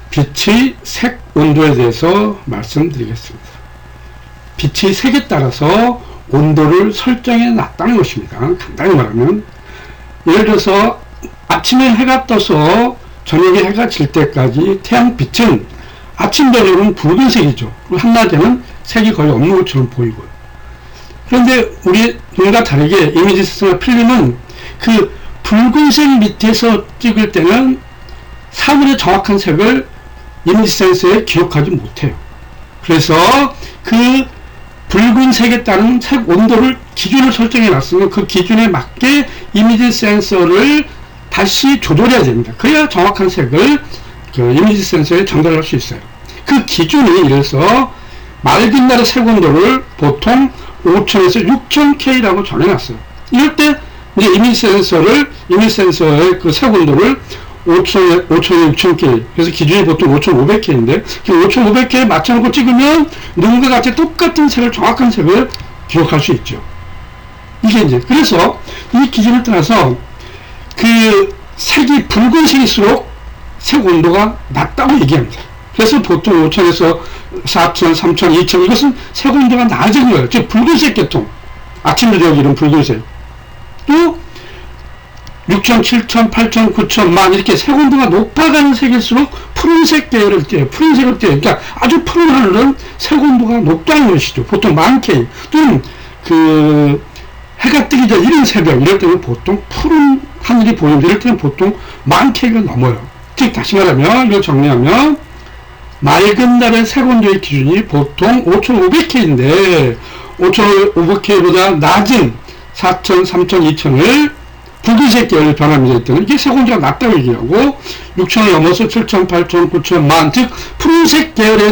빛의 색 온도에 대해서 말씀드리겠습니다. 빛의 색에 따라서 온도를 설정해 놨다는 것입니다. 간단히 말하면 예를 들어서 아침에 해가 떠서 저녁에 해가 질 때까지 태양빛은 아침 저녁은 붉은색이죠. 그리고 한낮에는 색이 거의 없는 것처럼 보이고요. 그런데 우리 눈과 다르게 이미지 센서나 필름은 그 붉은색 밑에서 찍을 때는 사물의 정확한 색을 이미지 센서에 기록하지 못해요. 그래서 그 붉은색에 따른 색 온도를 기준을 설정해 놨으면 그 기준에 맞게 이미지 센서를 다시 조절해야 됩니다. 그래야 정확한 색을 그 이미지 센서에 전달할 수 있어요. 그 기준이 이래서 맑은 날의 색 온도를 보통 5000에서 6000K라고 정해놨어요. 이럴 때 이제 이미지 센서의 그 색 온도를 5000에 6000K, 그래서 기준이 보통 5500K인데, 5500K에 맞춰놓고 찍으면 눈과 같이 똑같은 색을, 정확한 색을 기록할 수 있죠. 이게 이제, 그래서 이 기준을 따라서 그 색이 붉은색일수록 색 온도가 낮다고 얘기합니다. 그래서 보통 5000에서 4000, 3000, 2000, 이것은 색 온도가 낮은 거예요. 즉, 붉은색 계통. 아침, 저녁 이런 붉은색. 또, 6000, 7000, 8000, 9000, 만 이렇게 색 온도가 높아가는 색일수록 푸른색 계열을 띄어요. 푸른색을 띄어요. 그러니까 아주 푸른 하늘은 색 온도가 높다는 것이죠. 보통 만 K 또는 그 해가 뜨기 전 이른 새벽 이럴 때는 보통 푸른 하늘이 보이는데 이럴 때는 보통 만 K가 넘어요. 즉 다시 말하면 이걸 정리하면 맑은 날의 색 온도의 기준이 보통 5500K인데 5500K보다 낮은 4000, 3000, 2000을 붉은색 계열의 변화입니다. 때는 이게 색 온도가 낮다고 얘기하고 6000을 넘어서 7000, 8000, 9000, 만, 즉 푸른색 계열의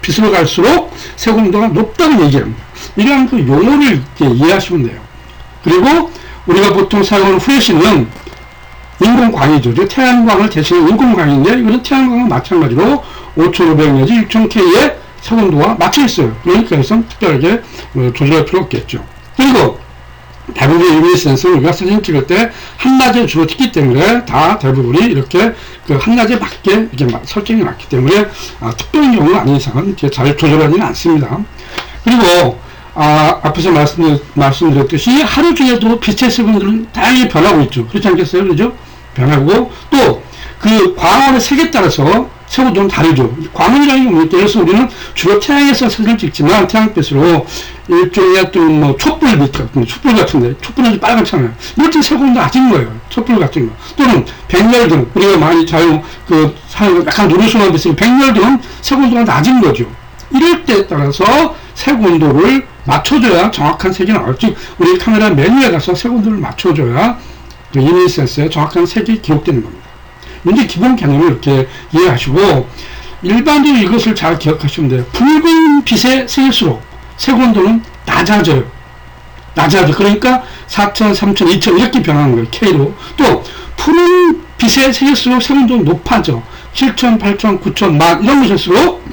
빛으로 갈수록 색 온도가 높다고 얘기합니다. 이러한 그 용어를 이해하시면 돼요. 그리고 우리가 보통 사용하는 후레쉬는 인공광이죠. 태양광을 대신한 인공광인데 이거는 태양광과 마찬가지로 5500 내지 6000K의 색 온도가 맞춰 있어요. 그러니까 해서 특별하게 조절할 필요 없겠죠. 그리고 대부분의 이미지 센서는 우리가 사진 찍을 때 한낮에 주로 찍기 때문에 다 대부분이 이렇게 그 한낮에 맞게 이렇게 설정이 맞기 때문에 특별한 경우는 아닌 이상은 잘 조절하지는 않습니다. 그리고 앞에서 말씀드렸듯이 하루 중에도 빛의 색은 다양히 변하고 있죠. 그렇지 않겠어요? 그죠? 변하고 또 그 광원의 색에 따라서 색은 좀 다르죠. 광원이라는 게 뭐냐? 그래서 우리는 주로 태양에서 사진을 찍지만 태양빛으로 일종의 어떤 뭐 촛불빛 같은 촛불 같은데 촛불은 빨갛잖아요. 이럴 때 색 온도 낮은 거예요. 촛불 같은 거. 또는 백열등 우리가 많이 사용 약간 노르스름한 빛이 백열등은 색 온도가 낮은 거죠. 이럴 때에 따라서 색 온도를 맞춰줘야 정확한 색이 나와요. 즉 우리 카메라 메뉴에 가서 색 온도를 맞춰줘야 그 이미지 센서에 정확한 색이 기록되는 겁니다. 이제 기본 개념을 이렇게 이해하시고 일반적으로 이것을 잘 기억하시면 돼요. 붉은 빛의 색일수록 색 온도는 낮아져요. 그러니까 4000, 3000, 2000 이렇게 변하는 거예요. K로. 또 푸른 빛의 색일수록 색 온도는 높아져. 7000, 8000, 9000, 만 이런 것일수록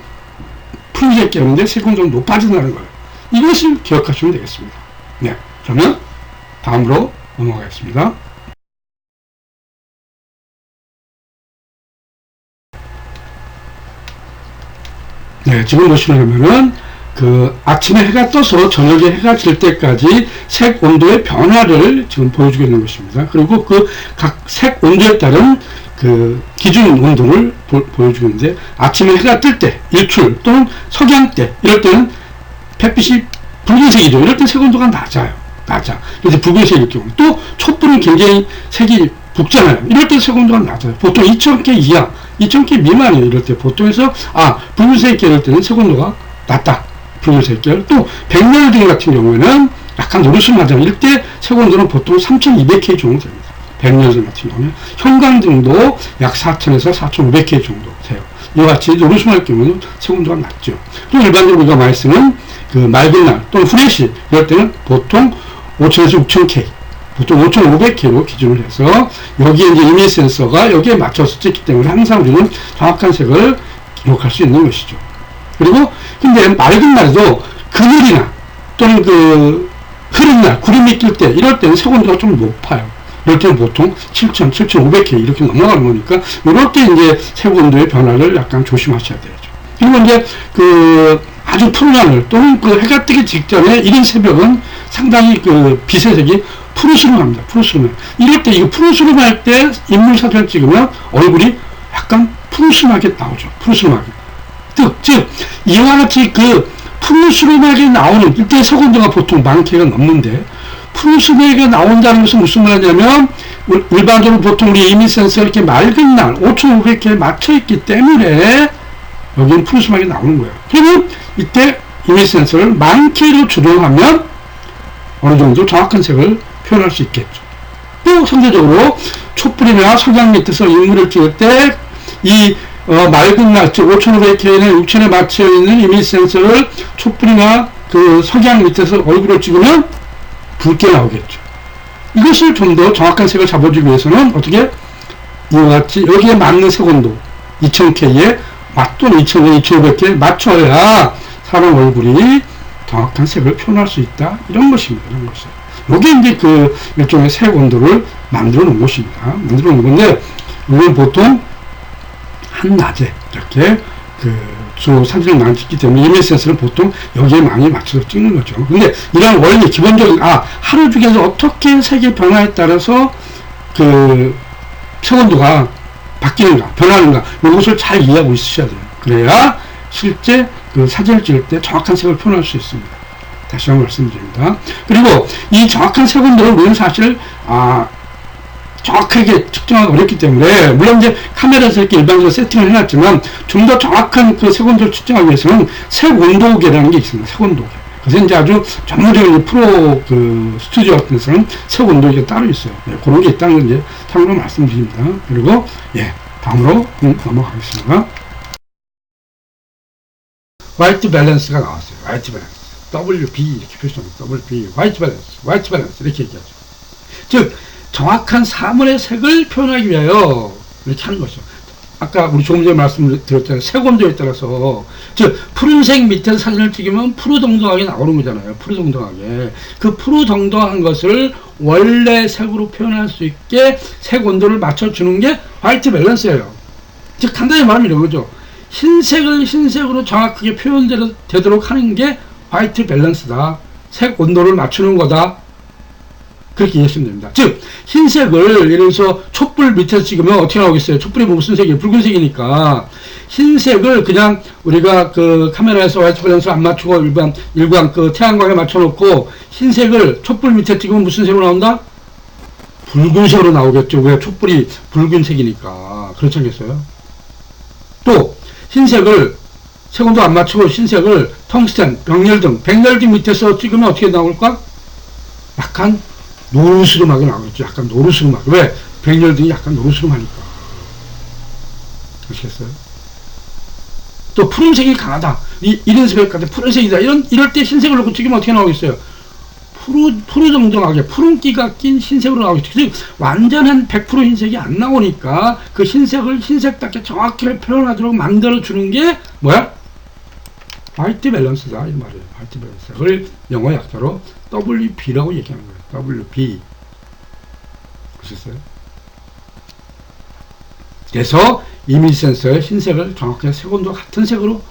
푸른색 계열인데 색 온도는 높아진다는 거예요. 이것을 기억하시면 되겠습니다. 네, 그러면 다음으로 넘어가겠습니다. 네, 지금 보시면은 그 아침에 해가 떠서 저녁에 해가 질 때까지 색 온도의 변화를 지금 보여주고 있는 것입니다. 그리고 그 각 색 온도에 따른 그 기준 온도를 보여주고 있는데 아침에 해가 뜰 때, 일출 또는 석양 때 이럴 때는 햇빛이 붉은색이죠. 이럴 때 색 온도가 낮아. 그래서 붉은색일 경우 또 촛불은 굉장히 색이 붉잖아요. 이럴 때 색 온도가 낮아요. 보통 2000K 이하 2000K 미만이에요. 이럴 때 보통에서 붉은색 계열 때는 색 온도가 낮다. 붉은색 계열. 또 백열등 같은 경우에는 약간 노르스름하잖아요. 이럴 때 색 온도는 보통 3200K 정도 됩니다. 백열등 같은 경우는 형광등도 약 4000에서 4500K 정도 돼요. 이와 같이 노르스름할 경우는 색 온도가 낮죠. 또 일반적으로 우리가 많이 쓰는 그 맑은 날 또는 후레쉬 이럴 때는 보통 5000에서 6000K 보통 5500K로 기준을 해서 여기에 이제 이미지 센서가 여기에 맞춰서 찍기 때문에 항상 우리는 정확한 색을 기록할 수 있는 것이죠. 그리고 근데 맑은 날도 그늘이나 또는 그 흐린 날 구름이 낄 때 이럴 때는 색 온도가 좀 높아요. 이럴 때는 보통 7000, 7500K 이렇게 넘어가는 거니까, 이럴 때 이제 색 온도의 변화를 약간 조심하셔야 되죠. 그리고 이제 아주 푸른 하늘 또는 해가 뜨기 직전에 이른 새벽은 상당히 빛의 색이 푸르스름합니다. 푸르스름. 이럴 때 이거 푸르스름할 때 인물 사진을 찍으면 얼굴이 약간 푸르스름하게 나오죠. 푸르스름하게. 즉 이와 같이 푸르스름하게 나오는 이때 색 온도가 보통 10,000K가 넘는데, 푸르스름하게 나온다는 것은 무슨 말이냐면, 일반적으로 보통 우리 이미 센서가 이렇게 맑은 날 5500K에 맞춰 있기 때문에 여기는 푸르스름하게 나오는 거예요. 그러면 이때 이미지 센서를 10,000K로 조정하면 어느 정도 정확한 색을 표현할 수 있겠죠. 또 상대적으로 촛불이나 석양 밑에서 인물을 찍을 때 이 맑은 날, 즉 5500K나 6000에 맞춰 있는 이미지 센서를 촛불이나 석양 밑에서 얼굴을 찍으면 붉게 나오겠죠. 이것을 좀 더 정확한 색을 잡아주기 위해서는 어떻게? 이와 같이 여기에 맞는 색 온도 2000K에 또는 2000, 2500K에 맞춰야 사람 얼굴이 정확한 색을 표현할 수 있다. 이런 것입니다. 이런 것이. 요게 이제 일종의 색 온도를 만들어 놓은 것입니다. 만들어 놓은 건데, 이건 보통 한낮에 이렇게 사진을 많이 찍기 때문에 이미지 센서는 보통 여기에 많이 맞춰서 찍는 거죠. 근데 이런 원리, 기본적인, 하루 중에서 어떻게 색의 변화에 따라서 색 온도가 바뀌는가, 변하는가, 이것을 잘 이해하고 있으셔야 돼요. 그래야 실제 사진을 찍을 때 정확한 색을 표현할 수 있습니다. 다시 한번 말씀드립니다. 그리고 이 정확한 색 온도를 우리는 사실, 정확하게 측정하기 어렵기 때문에, 물론 이제 카메라에서 이렇게 일반적으로 세팅을 해놨지만, 좀 더 정확한 색 온도를 측정하기 위해서는 색 온도계라는 게 있습니다. 색 온도계. 그래서 이제 아주 전문적인 프로 스튜디오 같은 데서는 색 온도계가 따로 있어요. 네, 그런 게 있다는 걸 이제 참고로 말씀드립니다. 그리고, 다음으로 넘어가겠습니다. 화이트 밸런스가 나왔어요. 화이트 밸런스. WB 이렇게 표시합니다. WB. 화이트 밸런스. 화이트 밸런스. 이렇게 얘기하죠. 즉, 정확한 사물의 색을 표현하기 위하여 이렇게 하는 것이죠. 아까 우리 조금 전에 말씀드렸잖아요. 색 온도에 따라서, 즉 푸른색 밑에서 사진을 찍으면 푸르덩덩하게 나오는 거잖아요. 푸르덩덩하게. 푸르덩덩한 것을 원래 색으로 표현할 수 있게 색 온도를 맞춰주는 게 화이트 밸런스예요. 즉 간단히 말하면 이런 거죠. 흰색을 흰색으로 정확하게 표현되도록 하는 게 화이트 밸런스다. 색 온도를 맞추는 거다. 그렇게 이해하시면 됩니다. 즉 흰색을 예를 들어서 촛불 밑에서 찍으면 어떻게 나오겠어요? 촛불이 무슨 색이에요? 붉은색이니까 흰색을 그냥 우리가 카메라에서 화이트 밸런스 안 맞추고 일반 태양광에 맞춰놓고 흰색을 촛불 밑에 찍으면 무슨 색으로 나온다? 붉은색으로 나오겠죠. 왜? 촛불이 붉은색이니까. 그렇지 않겠어요? 또 흰색을 색온도 안 맞추고 흰색을 텅스텐, 백열등 밑에서 찍으면 어떻게 나올까? 약간 노르스름하게 나오겠죠. 약간 노르스름하게. 왜? 백열등이 약간 노르스름하니까. 아시겠어요? 또 푸른색이 강하다. 이런 색깔까지 푸른색이다. 이럴 때 흰색을 놓고 찍으면 어떻게 나오겠어요? 푸르덩덩하게 푸른기가 낀 흰색으로 나오겠죠. 즉 완전한 100% 흰색이 안 나오니까 그 흰색을 흰색답게 정확하게 표현하도록 만들어주는 게 뭐야? 화이트 밸런스다. 이 말이에요. 화이트 밸런스를 영어 약자로 WB라고 얘기하는 거예요. WB. 보셨어요? 그래서 이미지 센서의 흰색을 정확하게 색온도 같은 색으로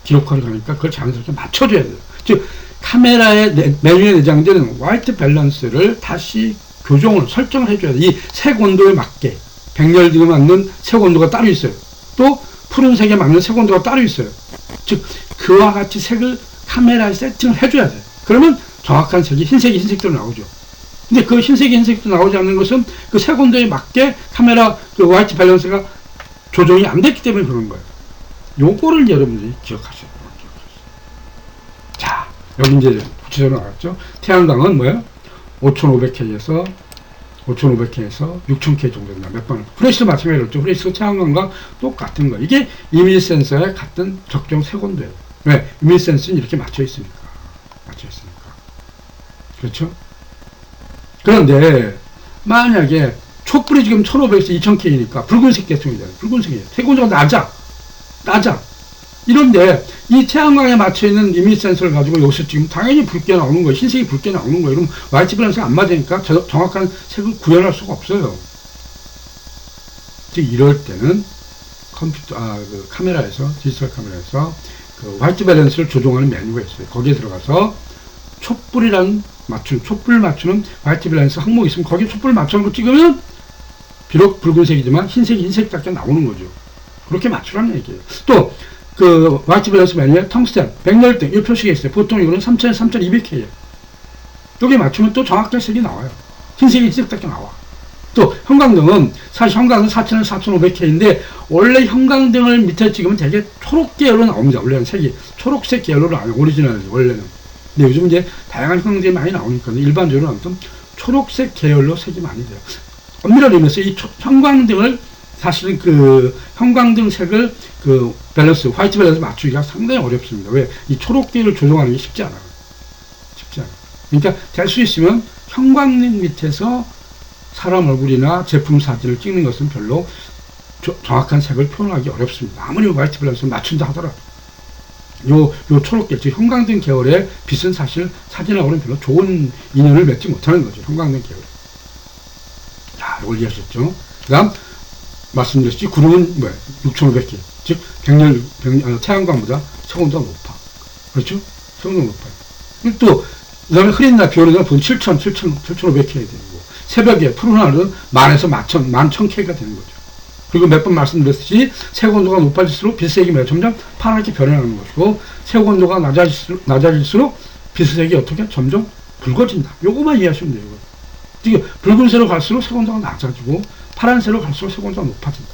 기록하려고 하니까 그걸 자연스럽게 맞춰줘야 돼요. 즉 카메라의 메뉴에 내장되는 화이트 밸런스를 다시 설정을 해줘야 돼. 이 색 온도에 맞게 백열등에 맞는 색 온도가 따로 있어요. 또 푸른색에 맞는 색 온도가 따로 있어요. 즉 그와 같이 색을 카메라에 세팅을 해줘야 돼. 그러면 정확한 색이 흰색이 흰색대로 나오죠. 근데 그 흰색이 흰색대로 나오지 않는 것은 그 색 온도에 맞게 카메라 화이트 밸런스가 조정이 안 됐기 때문에 그런 거예요. 요거를 여러분들이 기억하셔야 돼요. 자, 여기 이제 구체적으로 나왔죠. 태양광은 뭐예요? 5500K에서 6000K 정도 된다. 몇 번. 후레쉬도 마찬가지로 후레쉬도 태양광과 똑같은 거. 이게 이미지 센서의 같은 적정 색 온도예요. 왜? 이미지 센서는 이렇게 맞춰 있으니까. 그렇죠? 그런데 만약에 촛불이 지금 1500에서 2000K니까 붉은색 계통이잖아요. 붉은색이에요. 색 온도가 낮아. 이런데 이 태양광에 맞춰있는 이미지 센서를 가지고 여기서 지금 당연히 붉게 나오는 거예요. 흰색이 붉게 나오는 거예요. 그럼 화이트 밸런스가 안 맞으니까 정확한 색을 구현할 수가 없어요. 즉 이럴 때는 그 카메라에서, 디지털 카메라에서 그 화이트 밸런스를 조정하는 메뉴가 있어요. 거기에 들어가서 촛불이란 촛불 맞추는 화이트 밸런스 항목이 있으면 거기에 촛불 맞춰놓고 찍으면 비록 붉은색이지만 흰색이 흰색답게 나오는 거죠. 그렇게 맞추라는 얘기예요. 또 그 화이트 밸런스 메뉴에 텅스텐, 백열등 이 표시가 있어요. 보통 이거는 3000에서 3200K예요. 여기에 맞추면 또 정확하게 색이 나와요. 흰색이 흰색답게 나와. 또 형광등은 사실 형광은 4000에서 4500K인데 원래 형광등을 밑에 찍으면 되게 초록 계열로 나옵니다. 원래는 색이 초록색 계열로 나와요. 오리지널이 원래는. 근데 요즘 이제 다양한 형광등이 많이 나오니까 일반적으로 아무튼 초록색 계열로 색이 많이 돼요. 엄밀하게 얘기해서 이 형광등을 사실은 그 형광등 색을 그 밸런스, 화이트 밸런스 맞추기가 상당히 어렵습니다. 왜? 이 초록 계열을 조정하는 게 쉽지 않아요. 쉽지 않아요. 그러니까 될 수 있으면 형광등 밑에서 사람 얼굴이나 제품 사진을 찍는 것은 별로 정확한 색을 표현하기 어렵습니다. 아무리 화이트 밸런스를 맞춘다 하더라도. 요 초록계, 즉 형광등 계열의 빛은 사실 사진하고는 별로 좋은 인연을 맺지 못하는 거죠. 형광등 계열. 자, 이걸 이해하셨죠? 그 다음, 말씀드렸듯이 구름은 뭐야? 6500K. 즉, 태양광보다 색온도가 높아. 그렇죠? 색온도가 높아요. 또, 그 다음에 흐린 날, 비 오는 날 보면 7500K 되는 거고, 새벽에, 푸른 하늘은 10,000에서 11,000K가 되는 거죠. 그리고 몇 번 말씀드렸듯이, 색온도가 높아질수록 빛색이 점점 파랗게 변해가는 것이고, 색온도가 낮아질수록 빛색이 어떻게? 점점 붉어진다. 요거만 이해하시면 돼요. 이거. 붉은색으로 갈수록 색온도가 낮아지고, 파란색으로 갈수록 색온도가 높아진다.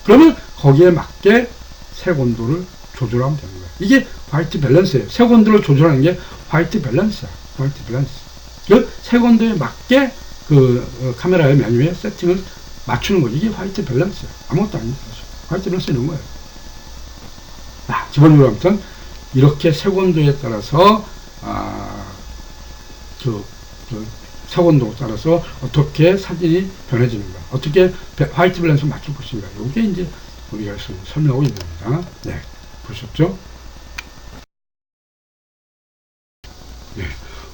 그러면 거기에 맞게 색온도를 조절하면 되는 거예요. 이게 화이트 밸런스예요. 색온도를 조절하는 게 화이트 밸런스야. 화이트 밸런스. 그 색온도에 맞게 그 카메라의 메뉴에 세팅을 맞추는 거죠. 이게 화이트 밸런스야. 아무것도 아닙니다. 화이트 밸런스 이런 거예요. 기본적으로 아무튼 이렇게 색온도에 따라서 색온도에 따라서 어떻게 사진이 변해지는가, 어떻게 화이트 밸런스를 맞출 것인가, 이게 이제 우리가 설명하고 있는 겁니다. 네, 보셨죠? 네,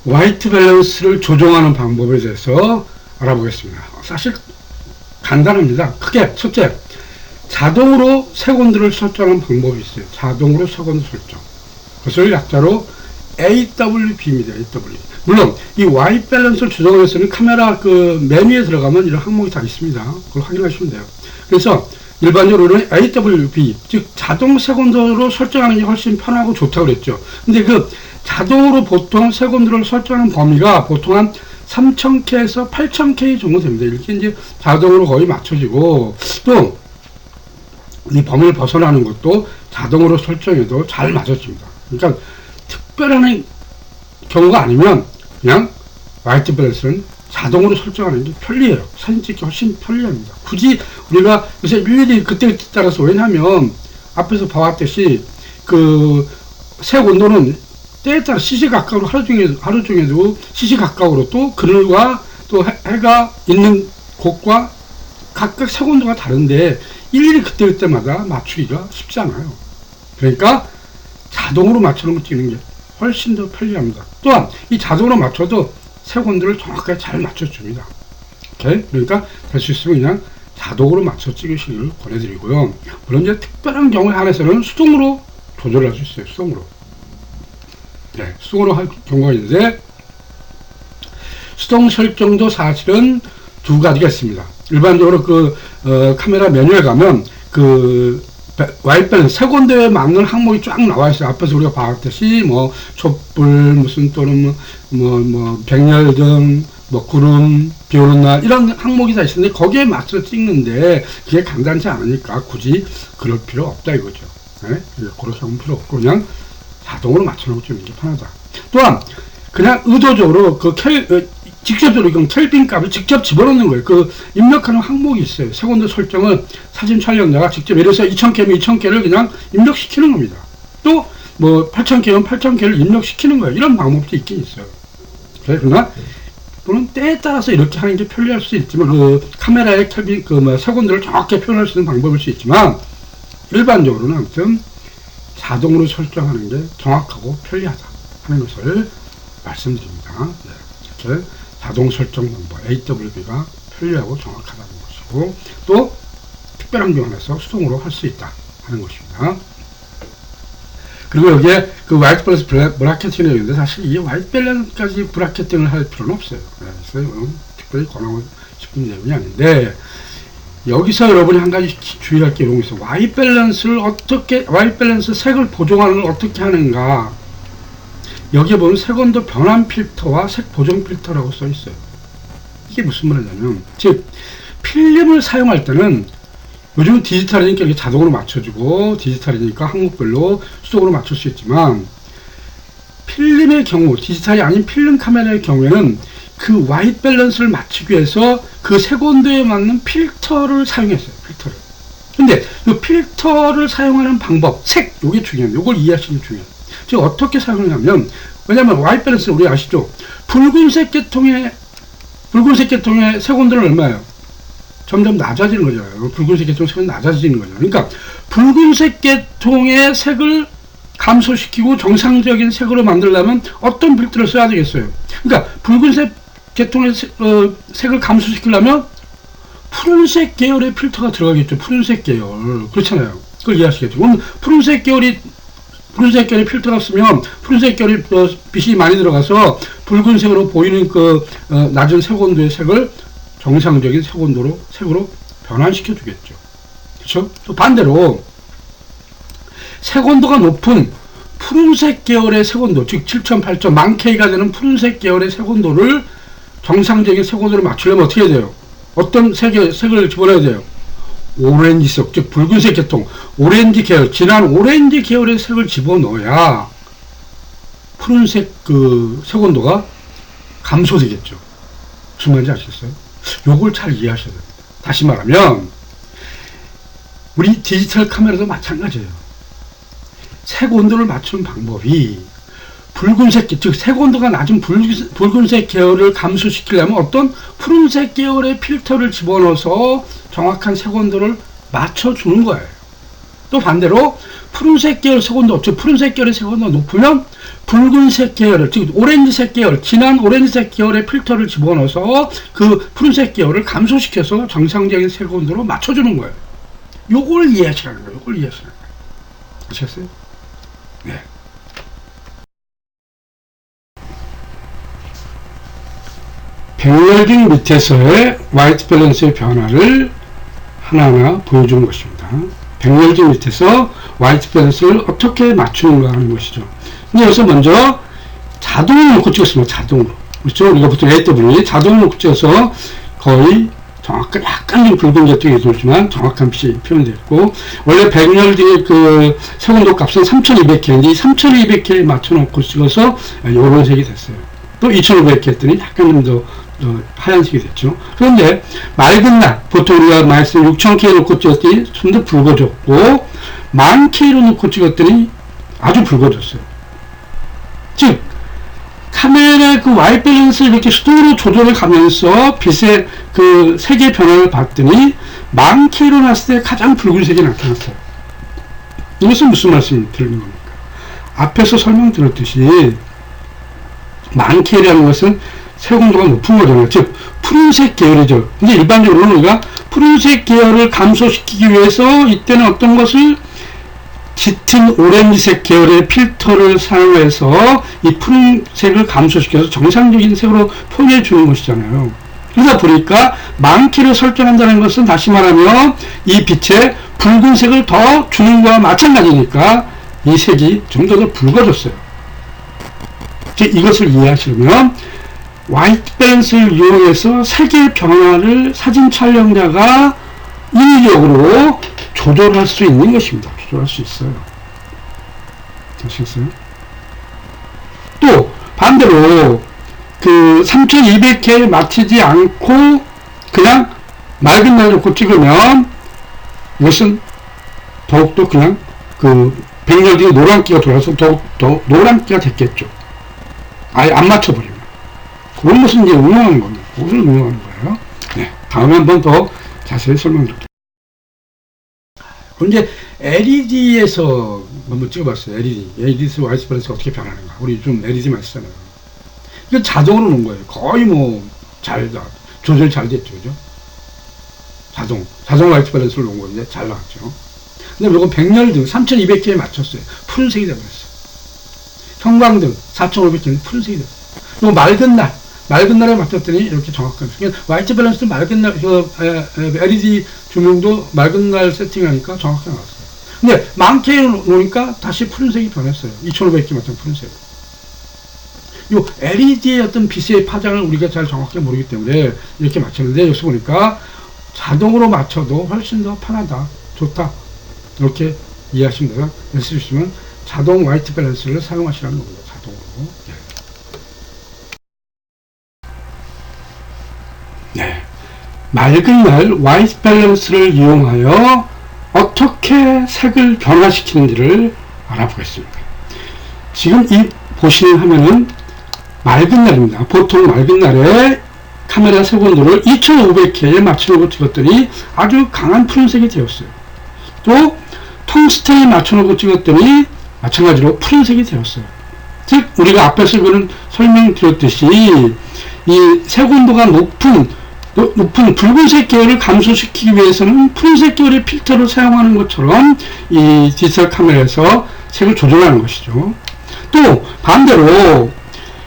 화이트 밸런스를 조정하는 방법에 대해서 알아보겠습니다. 사실 간단합니다. 크게 첫째, 자동으로 색온도를 설정하는 방법이 있어요. 자동으로 색온도 설정. 그것을 약자로 AWB입니다. AW. 물론 이 화이트 밸런스를 조정하기 위해서는 카메라 그 메뉴에 들어가면 이런 항목이 다 있습니다. 그걸 확인하시면 돼요. 그래서 일반적으로는 AWB, 즉 자동 색온도로 설정하는 게 훨씬 편하고 좋다고 그랬죠. 근데 그 자동으로 보통 색온도를 설정하는 범위가 보통 한 3000K에서 8000K 정도 됩니다. 이렇게 이제 자동으로 거의 맞춰지고, 또 이 범위를 벗어나는 것도 자동으로 설정해도 잘 맞춰집니다. 그러니까 특별한 경우가 아니면 그냥 화이트 밸런스는 자동으로 설정하는 게 편리해요. 사진 찍기 훨씬 편리합니다. 굳이 우리가 요새 일일이 그때 따라서, 왜냐하면 앞에서 봐왔듯이 그 색 온도는 때에 따라 시시각각으로 하루 중에도 시시각각으로 또 그늘과 또 해가 있는 곳과 각각 색 온도가 다른데 일일이 그때마다 맞추기가 쉽지 않아요. 그러니까 자동으로 맞춰놓은 거 찍는 게 훨씬 더 편리합니다. 또한 이 자동으로 맞춰도 색 온도를 정확하게 잘 맞춰줍니다. 오케이? 그러니까 될 수 있으면 그냥 자동으로 맞춰 찍으시기를 권해드리고요. 물론 이제 특별한 경우에 한해서는 수동으로 조절할 수 있어요. 수동으로. 네, 수동으로 할 경우가 있는데, 수동 설정도 사실은 두 가지가 있습니다. 일반적으로 카메라 메뉴에 가면 화이트 밸런스, 색온도에 맞는 항목이 쫙 나와 있어요. 앞에서 우리가 봤듯이, 촛불, 무슨, 또는 백열등, 구름, 비 오는 날, 이런 항목이 다 있는데, 거기에 맞춰 찍는데, 그게 간단치 않으니까 굳이 그럴 필요 없다 이거죠. 네? 그렇게 하면 필요 없고, 그냥 자동으로 맞춰놓고 찍는 게 편하다. 또한, 그냥 의도적으로 직접적으로 이건 켈빈 값을 직접 집어넣는 거예요. 입력하는 항목이 있어요. 색온도 설정은 사진 촬영자가 직접, 예를 들어서 2000K면 2000K를 그냥 입력시키는 겁니다. 또 8000K면 8000K를 입력시키는 거예요. 이런 방법도 있긴 있어요. 그러나 또는 때에 따라서 이렇게 하는 게 편리할 수 있지만, 카메라의 켈빈 색온도를 정확하게 표현할 수 있는 방법일 수 있지만, 일반적으로는 아무튼 자동으로 설정하는 게 정확하고 편리하다 하는 것을 말씀드립니다. 네, 이렇게 자동 설정 방법 AWB가 편리하고 정확하다는 것이고, 또 특별한 경우에서 수동으로 할 수 있다 하는 것입니다. 그리고 여기에 그 화이트 밸런스 브라켓팅이 있는데, 사실 이 화이트 밸런스까지 브라켓팅을 할 필요는 없어요. 그래서 이건 특별히 권하고 싶은 내용이 아닌데, 여기서 여러분이 한 가지 주의할 게 이런 게 있어요. 화이트 밸런스 색을 보정하는 걸 어떻게 하는가. 여기에 보면 색온도 변환 필터와 색 보정 필터라고 써 있어요. 이게 무슨 말이냐면, 즉 필름을 사용할 때는 요즘은 디지털이니까 이렇게 자동으로 맞춰주고, 디지털이니까 항목별로 수동으로 맞출 수 있지만, 필름의 경우, 디지털이 아닌 필름 카메라의 경우에는 그 화이트 밸런스를 맞추기 위해서 그 색온도에 맞는 필터를 사용했어요. 필터를. 근데 이 필터를 사용하는 방법, 색, 요게 중요해요. 요걸 이해하시는 게 중요해요. 즉 어떻게 사용하냐면, 왜냐면 화이트 밸런스는 우리 아시죠? 붉은색 계통의 색온도는 얼마예요? 점점 낮아지는 거잖아요. 붉은색 계통의 색은 낮아지는 거죠. 그러니까 붉은색 계통의 색을 감소시키고 정상적인 색으로 만들려면 어떤 필터를 써야 되겠어요? 그러니까 붉은색 계통의 색을 감소시키려면 푸른색 계열의 필터가 들어가겠죠. 푸른색 계열. 그렇잖아요. 그걸 이해하시겠죠. 그럼 푸른색 계열의 필터가 쓰면 푸른색 계열의 빛이 많이 들어가서 붉은색으로 보이는 그 낮은 색온도의 색을 정상적인 색으로 변환시켜 주겠죠. 그렇죠? 또 반대로 색온도가 높은 푸른색 계열의 색온도, 즉 7점, 8점, 만 K가 되는 푸른색 계열의 색온도를 정상적인 색온도로 맞추려면 어떻게 해야 돼요? 어떤 색을 집어넣어야 돼요? 오렌지색, 즉 붉은색 계통, 오렌지 계열, 진한 오렌지 계열의 색을 집어넣어야 푸른색 그 색온도가 감소되겠죠. 무슨 말인지 아시겠어요? 요걸 잘 이해하셔야 됩니다. 다시 말하면 우리 디지털 카메라도 마찬가지예요. 색 온도를 맞추는 방법이 붉은색, 즉 색 온도가 낮은 붉은색 계열을 감소시키려면 어떤 푸른색 계열의 필터를 집어넣어서 정확한 색 온도를 맞춰주는 거예요. 또 반대로 푸른색 계열 색 온도, 즉 푸른색 계열의 색 온도가 높으면 붉은색 계열을, 즉 오렌지색 계열, 진한 오렌지색 계열의 필터를 집어넣어서 그 푸른색 계열을 감소시켜서 정상적인 색 온도로 맞춰주는 거예요. 요걸 이해하시라는 거예요. 요걸 이해하시라는 거예요. 아시겠어요? 네. 백열등 밑에서의 화이트 밸런스의 변화를 하나하나 보여주는 것입니다. 백열등 밑에서 화이트 밸런스를 어떻게 맞추는가 하는 것이죠. 근데 여기서 먼저 자동으로 놓고 찍었습니다. 자동으로. 그렇죠? 우리가 보통 AW 자동으로 놓고 찍어서 거의 정확한, 약간 좀 붉은 계통이 들지만 정확한 빛이 표현되어 있고, 원래 백열등의 그 색온도 값은 3200K인데 3200K에 맞춰놓고 찍어서 이런 색이 됐어요. 또 2500K 했더니 약간 좀 더 하얀색이 됐죠. 그런데 맑은 날, 보통 우리가 말씀 6000K 놓고 찍었더니 좀 더 붉어졌고, 10,000K로 놓고 찍었더니 아주 붉어졌어요. 즉, 카메라 그 화이트 밸런스를 이렇게 수동으로 조절해 가면서 빛의 그 색의 변화를 봤더니 10,000K로 놨을 때 가장 붉은색이 나타났어요. 이것은 무슨 말씀을 드리는 겁니까? 앞에서 설명드렸듯이 10,000K라는 것은 색온도가 높은 거잖아요. 즉 푸른색 계열이죠. 근데 일반적으로 우리가 푸른색 계열을 감소시키기 위해서 이때는 어떤 것을 짙은 오렌지색 계열의 필터를 사용해서 이 푸른색을 감소시켜서 정상적인 색으로 표현해 주는 것이잖아요. 그러다 보니까 10,000K를 설정한다는 것은 다시 말하면 이 빛에 붉은색을 더 주는 것과 마찬가지니까 이 색이 좀 더 붉어졌어요. 이것을 이해하시려면 화이트 밸런스를 이용해서 색의 변화를 사진 촬영자가 인위적으로 조절할 수 있는 것입니다. 조절할 수 있어요. 아시겠어요? 또 반대로 그 3200K에 맞추지 않고 그냥 맑은 날 놓고 찍으면 이것은 더욱더 그냥 그 백열등이 노란기가 돌아서 더욱더 노란기가 됐겠죠. 아예 안 맞춰버리면. 그런 것은 이제 응용하는 겁니다. 그것을 응용하는 거예요. 네. 다음에 한 번 더 자세히 설명드릴게요. 그럼 이제 LED에서 한번 찍어봤어요. LED 와이트 밸런스 어떻게 변하는가. 우리 좀 LED 많이 쓰잖아요. 이거 자동으로 놓은 거예요. 거의 조절 잘 됐죠. 그죠? 자동 화이트 밸런스를 놓은 건데 잘 나왔죠. 근데 이건 백열등 3200K에 맞췄어요. 푸른색이 되어버렸어요. 형광등 4500K는 푸른색이 되어버렸어요. 이거 맑은 날에 맞췄더니 이렇게 정확한. 그러니까 화이트 밸런스도 맑은 날, LED 조명도 맑은 날 세팅하니까 정확하게 나왔어요. 근데 많게 놓으니까 다시 푸른색이 변했어요. 2500K 맞춘 푸른색. 요 LED의 어떤 빛의 파장을 우리가 잘 정확하게 모르기 때문에 이렇게 맞췄는데, 여기서 보니까 자동으로 맞춰도 훨씬 더 편하다, 좋다, 이렇게 이해하시면 돼요. 예를 주시면 자동 화이트 밸런스를 사용하시라는 겁니다. 자동으로. 네. 맑은 날 화이트 밸런스를 이용하여 어떻게 색을 변화시키는지를 알아보겠습니다. 지금 이 보시는 화면은 맑은 날입니다. 보통 맑은 날에 카메라 색온도를 2500K에 맞춰놓고 찍었더니 아주 강한 푸른색이 되었어요. 또 텅스텐에 맞춰놓고 찍었더니 마찬가지로 푸른색이 되었어요. 즉 우리가 앞에서 설명드렸듯이 이 색온도가 높은 붉은색 계열을 감소시키기 위해서는 푸른색 계열의 필터를 사용하는 것처럼 이 디지털 카메라에서 색을 조절하는 것이죠. 또 반대로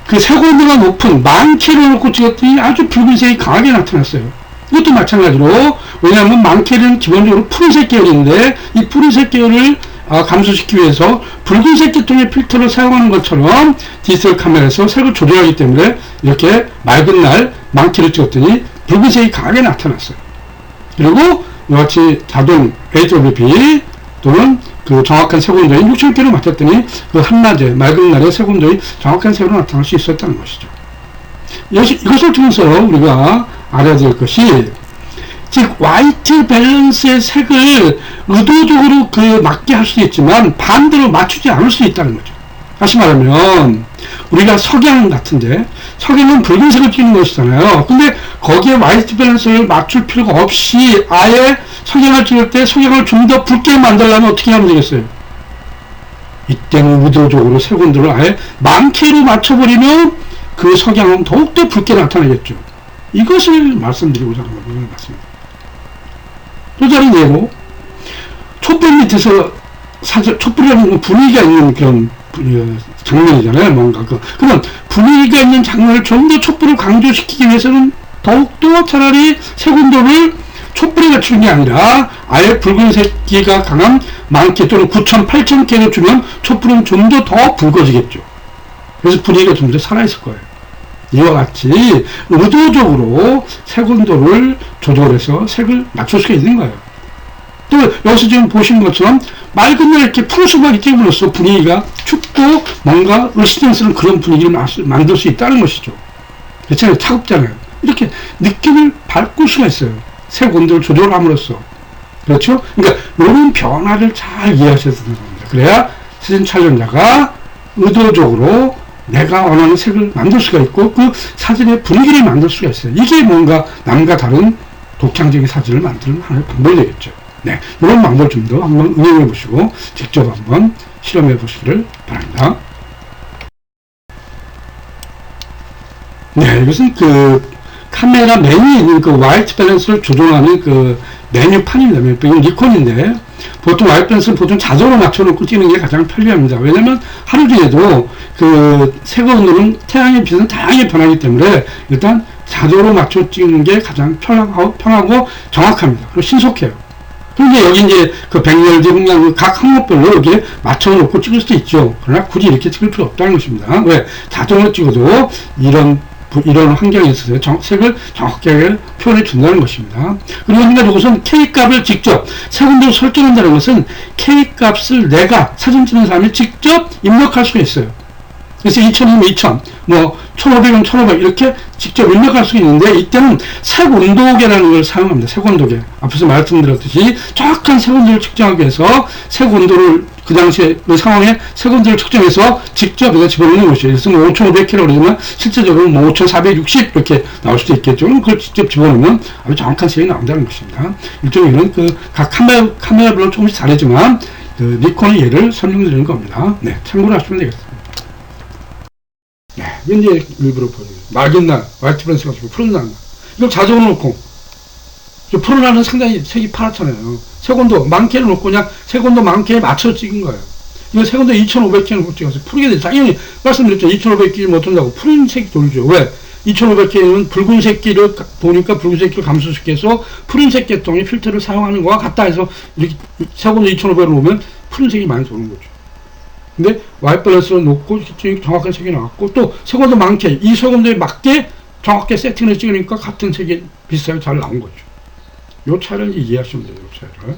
그 색온도가 높은 만케를 놓고 찍었더니 아주 붉은색이 강하게 나타났어요. 이것도 마찬가지로, 왜냐하면 만케는 기본적으로 푸른색 계열인데 이 푸른색 계열을 감소시키기 위해서 붉은색 계통의 필터를 사용하는 것처럼 디지털 카메라에서 색을 조절하기 때문에 이렇게 맑은 날 만케를 찍었더니 붉은색이 강하게 나타났어요. 그리고 이같이 자동 HWP 또는 그 정확한 색온도에 6000K로 맞췄더니 그 한낮에 맑은 날에 색온도에 정확한 색으로 나타날 수 있었다는 것이죠. 이것을 통해서 우리가 알아야 될 것이, 즉 화이트 밸런스의 색을 의도적으로 맞게 할 수도 있지만 반대로 맞추지 않을 수 있다는 거죠. 다시 말하면 우리가 석양 같은데, 석양은 붉은색을 찍는 것이잖아요. 근데 거기에 화이트 밸런스를 맞출 필요가 없이 아예 석양을 찍을 때 석양을 좀 더 붉게 만들려면 어떻게 하면 되겠어요? 이때는 의도적으로 색온도를 아예 만케로 맞춰버리면 그 석양은 더욱더 붉게 나타나겠죠. 이것을 말씀드리고자 하는 겁니다. 맞습니다. 또 다른 예로, 촛불 밑에서 촛불이라는 분위기가 있는 그런 장면이잖아요. 뭔가 그러면 분위기가 있는 장면을 좀 더 촛불을 강조시키기 위해서는 더욱더 차라리 색온도를 촛불에 맞추는 게 아니라 아예 붉은색기가 강한 만케 또는 9000, 8000K로 주면 촛불은 좀 더 붉어지겠죠. 그래서 분위기가 좀 더 살아있을 거예요. 이와 같이 의도적으로 색온도를 조절해서 색을 맞출 수가 있는 거예요. 또 여기서 지금 보시는 것처럼 맑은 날 이렇게 푸르스하게 찍음으로써 분위기가 춥고 뭔가 으스스한 그런 분위기를 만들 수 있다는 것이죠. 그렇잖아요. 차갑잖아요. 이렇게 느낌을 바꿀 수가 있어요. 색 온도를 조절함으로써. 그렇죠? 그러니까 이런 변화를 잘 이해하셔야 되는 겁니다. 그래야 사진 촬영자가 의도적으로 내가 원하는 색을 만들 수가 있고 그 사진의 분위기를 만들 수가 있어요. 이게 뭔가 남과 다른 독창적인 사진을 만드는 하나의 방법이 되겠죠. 네, 이런 방법을 좀 더 한번 응용해 보시고 직접 한번 실험해 보시기를 바랍니다. 네, 이것은 카메라 메뉴에 있는 화이트 밸런스를 조정하는 메뉴판입니다. 이건 니콘인데, 보통 화이트 밸런스는 보통 자동으로 맞춰놓고 찍는 게 가장 편리합니다. 왜냐면 하루 중에도 색온도는 태양의 빛은 다양하게 변하기 때문에 일단 자동으로 맞춰 찍는 게 가장 편하고 정확합니다. 그리고 신속해요. 그런데 여기 이제 백열지 그냥 각 항목별로 이렇게 맞춰놓고 찍을 수도 있죠. 그러나 굳이 이렇게 찍을 필요 없다는 것입니다. 왜? 자동으로 찍어도 이런 환경에 있어서 색을 정확하게 표현해 준다는 것입니다. 그리고 한 가지 우선 K값을 직접 색온도를 설정한다는 것은 K값을 내가 사진 찍는 사람이 직접 입력할 수가 있어요. 그래서 2000이면 2000, 1500이면 1500 이렇게 직접 입력할 수 있는데, 이때는 색온도계라는 걸 사용합니다. 색온도계. 앞에서 말씀드렸듯이 정확한 색온도를 측정하기 위해서 색온도를 그 당시에 그 상황에 색온도를 측정해서 직접 여기다 집어넣는 것이에요. 그래서 5500K라고 그러면 실제적으로 5460 이렇게 나올 수도 있겠죠. 그걸 직접 집어넣으면 아주 정확한 색이 나온다는 것입니다. 일종의 이런 각 카메라별로 조금씩 다르지만 니콘의 예를 설명드리는 겁니다. 네, 참고로 하시면 되겠습니다. 네, 이제 일부러 보여요. 맑은 날, 화이트 밸런스가 지고 푸른 날. 이걸 자동으로 놓고, 푸른 날은 상당히 색이 파랗잖아요. 색온도 많게를 놓고 그냥 색온도 많게에 맞춰 찍은 거예요. 이거 색온도 2500K를 놓고 찍어서 푸르게 되죠. 당연히 말씀드렸죠. 2500K 못 돈다고 푸른 색이 돌죠. 왜? 2500K는 붉은색기를 보니까 붉은색기를 감소시켜서 푸른색 계통의 필터를 사용하는 거와 같다 해서 이렇게 색온도 2500으로 놓으면 푸른색이 많이 도는 거죠. 근데 화이트 밸런스를 놓고 정확한 색이 나왔고 또 색온도 많게 이 색온도에 맞게 정확하게 세팅을 찍으니까 같은 색이 비슷하게 잘 나온 거죠. 요 차이를 이해하시면 돼요. 요 차이를.